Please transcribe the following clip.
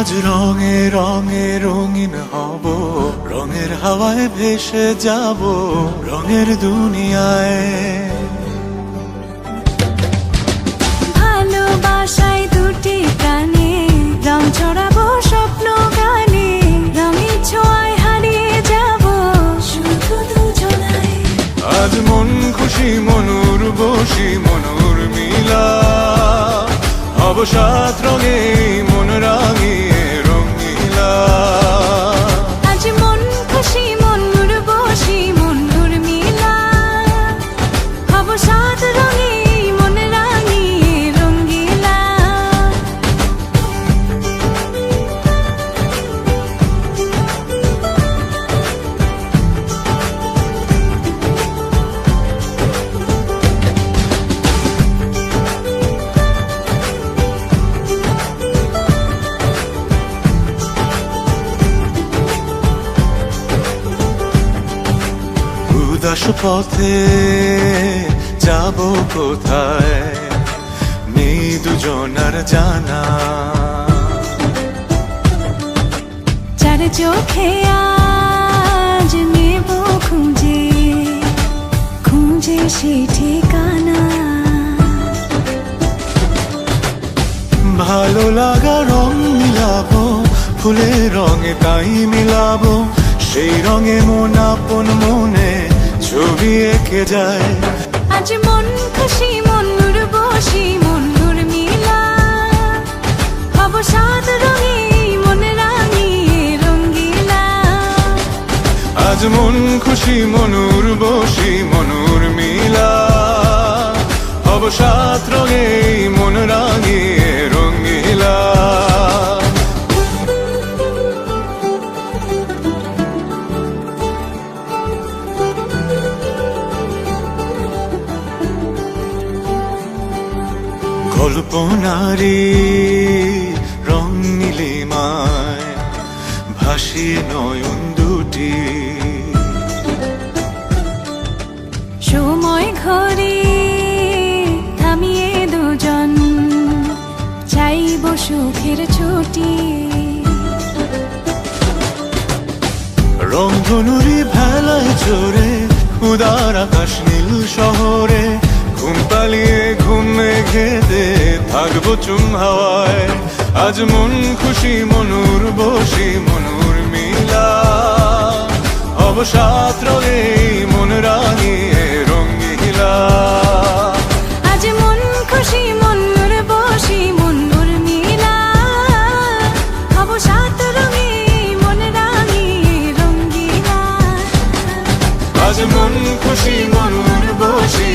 আজ রঙে রঙে রঙিন হব, রঙের হাওয়ায় ভেসে যাব রঙের দুনিয়ায়। ভালোবাসায় দুটি প্রাণে রং ছড়াবো স্বপ্ন গানে, রঙের ছোঁয়ায় হারিয়ে যাব শুধু দুজনায়। আজ মন খুশি মনুর বসি মনুর মিলা, হব সাত রঙে মন রাঙিয়ে রঙিলা। আজ মন খুশি মনুর বসি মনুর মিলা, হব সাত রঙে মন রাঙিয়ে রঙিলা। উদাস পথে যাব কোথায় নেই দুজনার জানা, চার চোখে আজ নেব খুঁজে খুঁজে সে ঠিকানা। ভালো লাগা রং মিলাবো ফুলের রঙে তাই মিলাবো, সেই রঙে মন আপন মনে ছবি এঁকে যায়। আজ মন খুশি মনুর বসি মনুর মিলা, হব সাত রঙে মন রাঙিয়ে রঙ্গিলা। আজ মন খুশি মনুর বসি মনুর মিলা, হব সাত রঙে মন রাঙিয়ে রঙিলা। কল্পনারি রং নীলিমায় ভাসিয়ে নয়ন দুটি, সময় ঘরে থামিয়ে দুজন চাইব সুখের ছুটি। রংধনুরি ভেলায় চড়ে উদার আকাশ নীল শহরে, ঘুম পালিয়ে ঘুম মেঘেতে থাকবো চুম হাওয়ায়। আজ মন খুশি মনুর বসি মনুর মিলা, হব সাত রঙে মন রাঙিয়ে রঙিলা। আজ মন খুশি মনুর বসি মনুর মিলা, হব সাত রঙে মন রাঙিয়ে রঙ্গিলা। আজ মন খুশি মনুর বসি